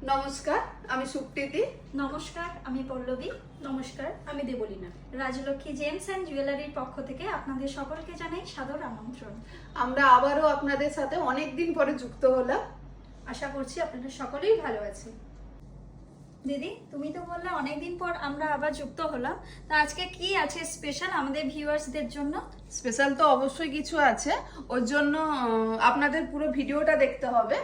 নমস্কার, আমি সুপ্রীতি। নমস্কার, আমি পল্লবী। নমস্কার, আমি দেবলীনা। রাজলক্ষ্মী জেমস অ্যান্ড জুয়েলারির পক্ষ থেকে আপনাদের সকলকে জানাই সাদর আমন্ত্রণ। আমরা আবারও আপনাদের সাথে অনেকদিন পরে যুক্ত হলাম। আশা করছি আপনারা সকলেই ভালো আছেন। দিদি, তুমি তো বললে অনেকদিন পর আমরা আবার যুক্ত হলাম, তা আজকে কি আছে স্পেশাল আমাদের ভিউয়ার্সদের জন্য? স্পেশাল তো অবশ্যই কিছু আছে, ওর জন্য আপনাদের পুরো ভিডিওটা দেখতে হবে।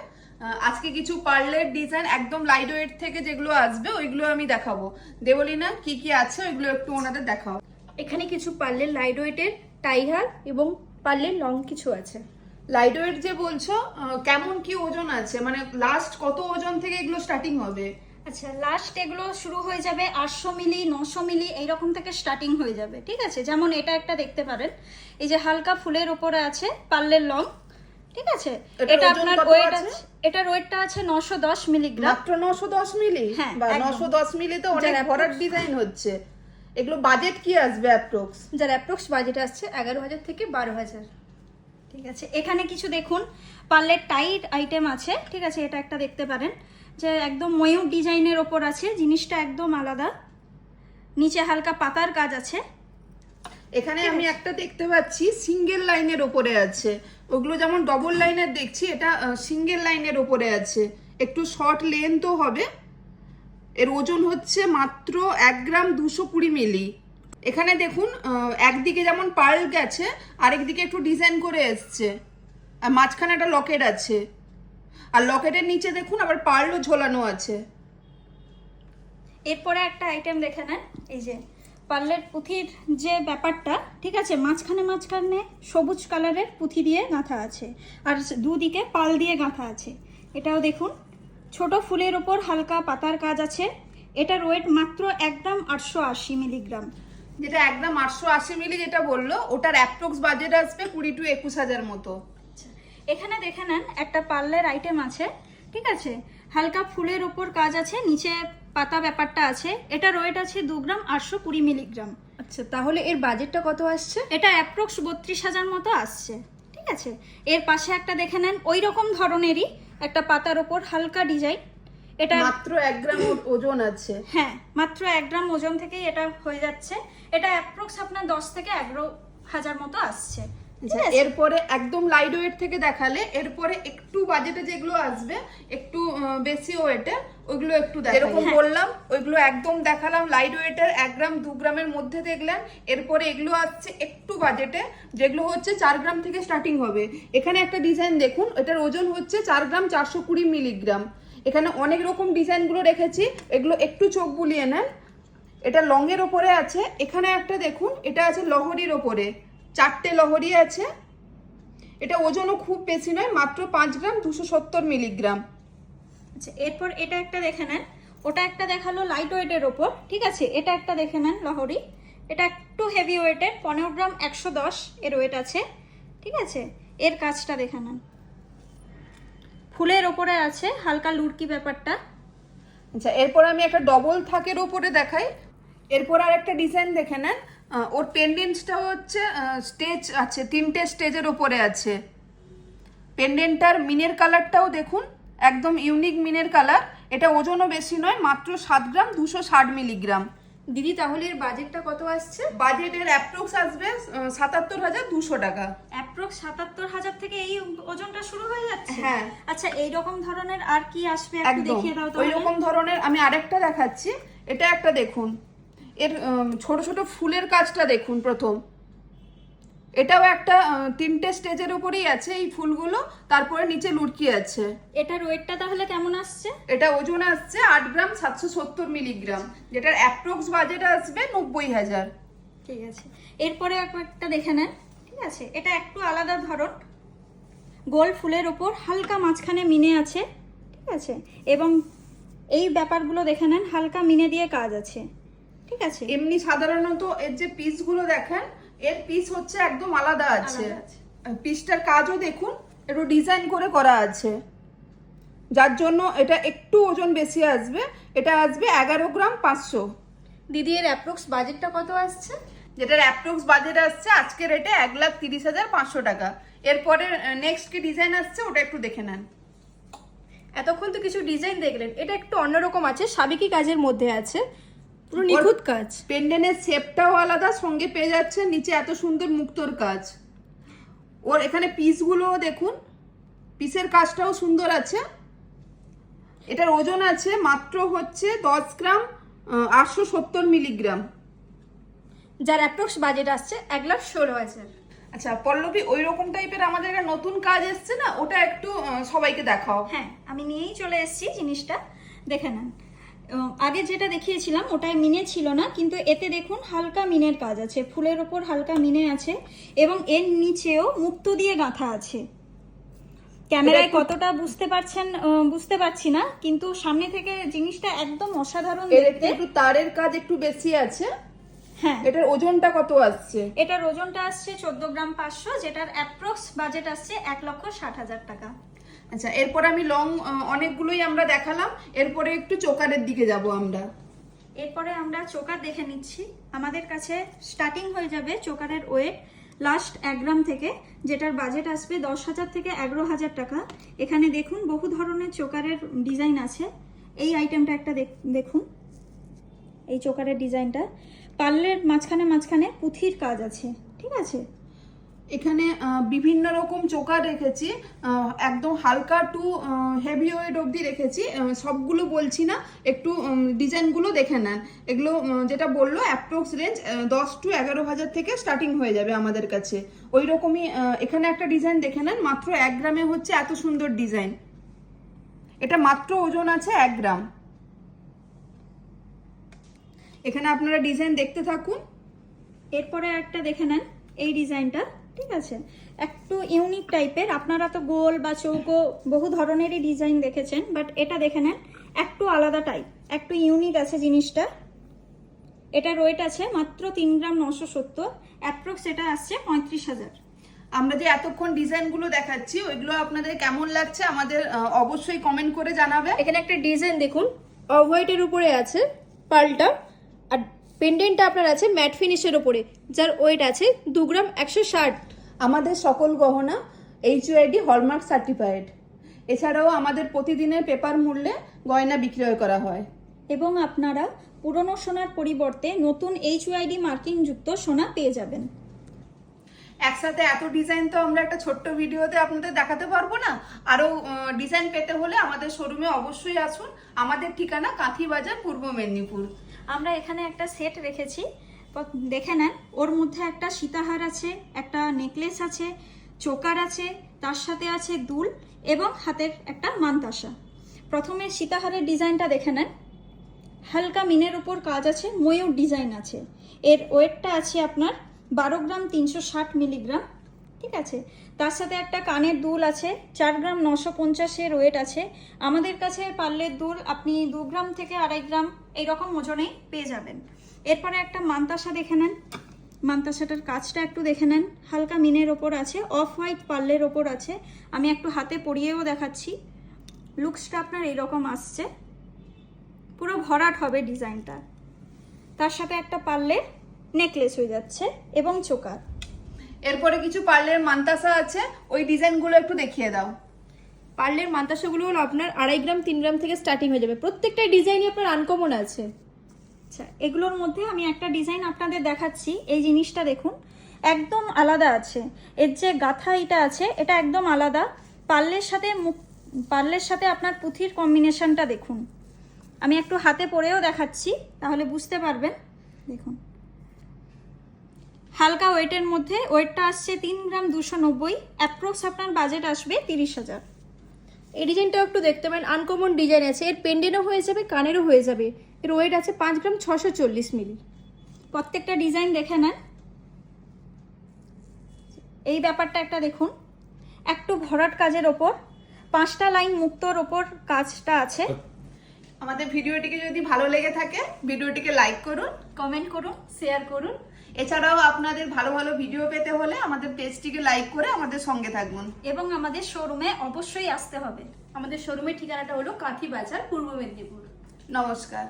আজকে কিছু পার্লের ডিজাইন একদম লাইট ওয়েট থেকে যেগুলো আসবে ওইগুলো আমি দেখাবো। দেবলীনা, কি কি আছে ওইগুলো একটু ওনাদের দেখাও। এখানে কিছু পার্লের লাইট ওয়েটের টাইহার এবং পার্লের লং কিছু আছে। লাইট ওয়েট যে বলছো, কেমন কি ওজন আছে, মানে লাস্ট কত ওজন থেকে এগুলো স্টার্টিং হবে? আচ্ছা, লাস্ট এগুলো শুরু হয়ে যাবে 800 মিলি, 900 মিলি এইরকম থেকে স্টার্টিং হয়ে যাবে। ঠিক আছে, যেমন এটা একটা দেখতে পারেন, এই যে হালকা ফুলের উপরে আছে পার্লের লং। ঠিক আছে, এটা আপনার ওয়েট আছে, এটার ওয়েটটা আছে 910 মিলিগ্রাম। মাত্র 910 মিলি? হ্যাঁ, বা একদম। 910 মিলি তো অনেক ভরাট ডিজাইন হচ্ছে। এগুলো বাজেট কি আসবে অ্যাপ্রক্স? যার অ্যাপ্রক্স বাজেট আসছে 11,000 থেকে 12,000। ঠিক আছে, এখানে কিছু দেখুন পার্লের টাইট আইটেম আছে। ঠিক আছে, এটা একটা দেখতে পারেন যে একদম ময়ূর ডিজাইনের ওপর আছে, জিনিসটা একদম আলাদা। নিচে হালকা পাতার কাজ আছে। এখানে আমি একটা দেখতে পাচ্ছি সিঙ্গেল লাইনের ওপরে আছে, ওগুলো যেমন ডবল লাইনের দেখছি, এটা সিঙ্গেল লাইনের ওপরে আছে, একটু শর্ট লেন্থও হবে। এর ওজন হচ্ছে মাত্র 1 গ্রাম 220 মিলি। এখানে দেখুন, একদিকে যেমন পার্ল গেছে, আরেকদিকে একটু ডিজাইন করে এসছে, আর মাঝখানে একটা লকেট আছে, আর লকেটের নিচে দেখুন আবার পার্লও ঝোলানো আছে। এরপরে একটা আইটেম দেখে নেন, এই যে পার্লের পুঁথির যে ব্যাপারটা। ঠিক আছে, মাঝখানে মাঝখানে সবুজ কালারের পুঁথি দিয়ে গাঁথা আছে, আর দুদিকে পাল দিয়ে গাঁথা আছে। এটাও দেখুন, ছোট ফুলের ওপর হালকা পাতার কাজ আছে। এটার ওয়েট মাত্র 1 গ্রাম 880 মিলিগ্রাম। যেটা 1 গ্রাম 880 মিলি যেটা বললো, ওটার অ্যাপ্রক্স বাজেট আসবে 20 to 21,000 মতো। এখানে দেখে নেন একটা পার্লের আইটেম আছে। ঠিক আছে, হালকা ফুলের ওপর কাজ আছে, নিচে পাতা ব্যাপারটা আছে। এটার ওয়েট আছে 2 গ্রাম 820 মিলিগ্রাম। আচ্ছা, তাহলে এর বাজেটটা কত আসছে? এটা অ্যাপ্রক্স 32,000 মতো আসছে। ঠিক আছে, এর পাশে একটা দেখে নেন ওই রকম ধরনেরই একটা পাতার ওপর হালকা ডিজাইন। এটা মাত্র 1 গ্রাম ওজন আছে। হ্যাঁ, মাত্র 1 গ্রাম ওজন থেকেই এটা হয়ে যাচ্ছে। এটা অ্যাপ্রক্স আপনার 10 থেকে 11,000 মতো আসছে। এরপরে একদম লাইট ওয়েট থেকে দেখালে, এরপরে একটু বাজেটে যেগুলো আসবে একটু বেশি ওয়েটের, ওইগুলো একটু এরকম বললাম, ওইগুলো একদম দেখালাম লাইট ওয়েটের 1 গ্রাম 2 গ্রামের মধ্যে দেখলেন। এরপরে এগুলো আসছে একটু বাজেটে, যেগুলো হচ্ছে 4 গ্রাম থেকে স্টার্টিং হবে। এখানে একটা ডিজাইন দেখুন, এটার ওজন হচ্ছে 4 গ্রাম 420 মিলিগ্রাম। এখানে অনেক রকম ডিজাইনগুলো রেখেছি, এগুলো একটু চোখ বুলিয়ে নেন। এটা লং এর ওপরে আছে। এখানে একটা দেখুন, এটা আছে লহরির ওপরে, 4টে লহরি আছে। এটা ওজনও খুব বেশি নয়, মাত্র 5 গ্রাম 270 মিলিগ্রাম। আচ্ছা, এরপর এটা একটা দেখে নেন, ওটা একটা দেখালো লাইট ওয়েটের ওপর। ঠিক আছে, এটা একটা দেখে নেন লহরি, এটা একটু হেভি ওয়েটের, 15 গ্রাম 110 এর ওয়েট আছে। ঠিক আছে, এর কাজটা দেখে নেন, ফুলের ওপরে আছে হালকা লুটকি ব্যাপারটা। আচ্ছা, এরপর আমি একটা ডবল থাকের ওপরে দেখাই। এরপর আর একটা ডিজাইন দেখে নেন, ওর পেন্ডেন্টসটা হচ্ছে স্টেজ আছে, 3টে স্টেজের ওপরে আছে। পেন্ডেন্টটার মিনের কালারটাও দেখুন, একদম ইউনিক মিনের কালার। এটা ওজনও বেশি নয়, মাত্র 7 গ্রাম 260 মিলিগ্রাম। দিদি, তাহলে এর বাজেটটা কত আসছে? বাজেটের অ্যাপ্রক্স আসবে 77,200 টাকা। অ্যাপ্রক্স 77,000 থেকে এই ওজনটা শুরু হয়ে যাচ্ছে। হ্যাঁ। আচ্ছা, এই রকম ধরনের আর কি আসবে একটু একদম দেখিয়ে দাও তো। ওই রকম ধরনের আমি আরেকটা দেখাচ্ছি। এটা একটা দেখুন, এর ছোট ছোট ফুলের কাজটা দেখুন প্রথম। এটাও একটা 3টে স্টেজের উপরেই আছে এই ফুলগুলো, তারপরে নিচে লুটকি আছে। এটার ওয়েটটা তাহলে কেমন আসছে? এটা ওজন আসছে 8 গ্রাম 770 মিলিগ্রাম, যেটার অ্যাপ্রক্স বাজেট আসবে 90,000। ঠিক আছে, এরপরে একটা দেখে নেন। ঠিক আছে, এটা একটু আলাদা ধরন, গোল ফুলের ওপর হালকা মাঝখানে মিনে আছে। ঠিক আছে, এবং এই ব্যাপারগুলো দেখে নেন, হালকা মিনে দিয়ে কাজ আছে। ঠিক আছে, এমনি সাধারণত এর যে পিসগুলো দেখেন, এর পিস হচ্ছে একদম আলাদা আছে। পিসটার কাজও দেখুন, একটু ডিজাইন করে করা আছে, যার জন্য এটা একটু ওজন বেশি আসবে। এটা আসবে 11 গ্রাম 500। দিদি, এর অ্যাপ্রক্স বাজেটটা কত আসছে? যেটার অ্যাপ্রক্স বাজেট আসছে আজকের রেটে 1,30,500 টাকা। এরপরে নেক্সট কি ডিজাইন আসছে ওটা একটু দেখে নেন। এতক্ষণ তো কিছু ডিজাইন দেখলেন, এটা একটু অন্যরকম আছে, সাবেকি কাজের মধ্যে আছে, পুরো নিখুঁত কাজ। পেন্ডেন্টের শেপটাও আলাদা, সঙ্গে পেয়ে যাচ্ছে নিচে এত সুন্দর মুক্তোর কাজ। ওর এখানে পিসগুলো দেখুন, পিসের কাজটাও সুন্দর আছে। এটার ওজন আছে মাত্র হচ্ছে 10 গ্রাম 870 মিলিগ্রাম, যার অ্যাপ্রক্স বাজেট আসছে 1,16,000। আচ্ছা পল্লবী, ওই রকম টাইপের আমাদের একটা নতুন কাজ এসছে না, ওটা একটু সবাইকে দেখাও। হ্যাঁ, আমি নিয়েই চলে এসেছি জিনিসটা, দেখে নেন। আগে যেটা দেখিয়েছিলাম ওটায় মিনে ছিল না, কিন্তু এতে দেখুন হালকা মিনের কাজ আছে, ফুলের ওপর হালকা মিনে আছে এবং এর নিচেও মুক্তো দিয়ে গাঁথা আছে। ক্যামেরায় কতটা বুঝতে পারছেন বুঝতে পারছি না, কিন্তু সামনে থেকে জিনিসটা একদম অসাধারণ দেখতে। একটু তারের কাজ একটু বেশি আছে। হ্যাঁ, এটার ওজনটা কত আসছে? এটার ওজনটা আসছে 14 গ্রাম 500, যেটার অ্যাপ্রক্স বাজেট আসছে 1,60,000 টাকা। আচ্ছা, এরপর আমি লং অনেকগুলোই আমরা দেখালাম, এরপরে একটু চোকারের দিকে যাব আমরা। এরপরে আমরা চোকার দেখে নিচ্ছি। আমাদের কাছে স্টার্টিং হয়ে যাবে চোকারের ওয়েট লাস্ট 1 গ্রাম থেকে, যেটার বাজেট আসবে 10,000 থেকে 11,000 টাকা। এখানে দেখুন বহু ধরনের চোকারের ডিজাইন আছে। এই আইটেমটা একটা দেখুন, এই চোকারের ডিজাইনটা পার্লের মাঝখানে পুঁথির কাজ আছে, ঠিক আছে। এখানে বিভিন্ন রকম চোকার রেখেছি, একদম হালকা টু হেভি ওয়েট অবধি রেখেছি। সবগুলো বলছি না, একটু ডিজাইনগুলো দেখে নেন। এগুলো যেটা বললো অ্যাপ্রক্স রেঞ্জ 10 to 11,000 থেকে স্টার্টিং হয়ে যাবে আমাদের কাছে। ওই রকমই এখানে একটা ডিজাইন দেখে নেন, মাত্র 1 গ্রামে হচ্ছে এত সুন্দর ডিজাইন। এটা মাত্র ওজন আছে 1 গ্রাম। এখানে আপনারা ডিজাইন দেখতে থাকুন। এরপরে একটা দেখে নেন এই ডিজাইনটা, ঠিক আছে, একটু ইউনিক টাইপের। আপনারা তো গোল বা চৌকো বহু ধরনেরই ডিজাইন দেখেছেন, বাট এটা দেখে নেন একটু আলাদা টাইপ, একটু ইউনিক আছে জিনিসটা। এটার ওয়েট আছে মাত্র 3 গ্রাম 970, অ্যাপ্রক্স এটা আসছে 35,000। আমরা যে এতক্ষণ ডিজাইনগুলো দেখাচ্ছি ওইগুলো আপনাদের কেমন লাগছে আমাদের অবশ্যই কমেন্ট করে জানাবে। এখানে একটা ডিজাইন দেখুন, অফ হোয়াইটের উপরে আছে পার্লটা, আর পেন্ডেন্টটা আপনার আছে ম্যাট ফিনিশের উপরে, যার ওয়েট আছে 2 গ্রাম 160। আমাদের সকল গহনা HUID হলমার্ক সার্টিফাইড। এছাড়াও আমাদের প্রতিদিনের পেপার মূল্যে গয়না বিক্রয় করা হয়। এবং আপনারা পুরনো সোনার পরিবর্তে নতুন HUID মার্কিং যুক্ত সোনা পেয়ে যাবেন। একসাথে এত ডিজাইন তো আমরা একটা ছোট্ট ভিডিওতে আপনাদের দেখাতে পারবো না। আরো ডিজাইন পেতে হলে আমাদের শোরুমে অবশ্যই আসুন। আমাদের ঠিকানা কাঁথি বাজার, পূর্ব মেদিনীপুর। আমরা এখানে একটা সেট রেখেছি, দেখে নেন। ওর মধ্যে একটা সীতাহার আছে, একটা নেকলেস আছে, চোকার আছে, তার সাথে আছে দুল এবং হাতের একটা মানতাসা। প্রথমে সীতাহারের ডিজাইনটা দেখে নেন, হালকা মিনের উপর কাজ আছে, ময়ূর ডিজাইন আছে। এর ওয়েটটা আছে আপনার 12 গ্রাম 360 মিলিগ্রাম, ঠিক আছে। তার সাথে একটা কানের দুল আছে, 4 গ্রাম 950 ওয়েট আছে। আমাদের কাছে পার্লের দুল আপনি 2 গ্রাম থেকে 2.5 গ্রাম এইরকম ওজনেই পেয়ে যাবেন। এরপরে একটা মানতাসা দেখে নেন, মানতাসাটার কাজটা একটু দেখে নেন, হালকা মিনের ওপর আছে, অফ হোয়াইট পার্লের ওপর আছে। আমি একটু হাতে পরিয়েও দেখাচ্ছি, লুকসটা আপনার এইরকম আসছে, পুরো ভরাট হবে ডিজাইনটা। তার সাথে একটা পার্লের নেকলেস হয়ে যাচ্ছে এবং চোকার। এরপরে কিছু পার্লের মানতাসা আছে, ওই ডিজাইনগুলো একটু দেখিয়ে দাও। পার্লের মানতাসাগুলো হলো আপনার 2.5 গ্রাম 3 গ্রাম থেকে স্টার্টিং হয়ে যাবে, প্রত্যেকটা ডিজাইনই আপনার আনকমন আছে। আচ্ছা, এগুলোর মধ্যে আমি একটা ডিজাইন আপনাদের দেখাচ্ছি। এই জিনিসটা দেখুন, একদম আলাদা আছে। এর যে গাথা এটা আছে, এটা একদম আলাদা। পার্লের সাথে আপনার পুঁথির কম্বিনেশনটা দেখুন। আমি একটু হাতে পরেও দেখাচ্ছি, তাহলে বুঝতে পারবেন। দেখুন, হালকা ওয়েটের মধ্যে, ওয়েটটা আসছে 3 গ্রাম 290, অ্যাপ্রক্স আপনার বাজেট আসবে 30,000। এই ডিজাইনটাও একটু দেখতে পারেন, আনকমন ডিজাইন আছে। এর পেন্ডেন্টও হয়ে যাবে, কানেরও হয়ে যাবে। এর ওয়েট আছে 5 গ্রাম 640 মিলি। প্রত্যেকটা ডিজাইন দেখে নেন। এই ব্যাপারটা একটা দেখুন, একটু ভরাট কাজের ওপর 5টা লাইন মুক্তোর ওপর কাজটা আছে। আমাদের ভিডিওটিকে যদি ভালো লেগে থাকে ভিডিওটিকে লাইক করুন, কমেন্ট করুন, শেয়ার করুন। এছাড়াও আপনাদের ভালো ভালো ভিডিও পেতে হলে আমাদের পেজটিকে লাইক করে আমাদের সঙ্গে থাকুন এবং আমাদের শোরুমে অবশ্যই আসতে হবে। আমাদের শোরুমের ঠিকানাটা হলো কাঁথি বাজার, পূর্ব মেদিনীপুর। নমস্কার।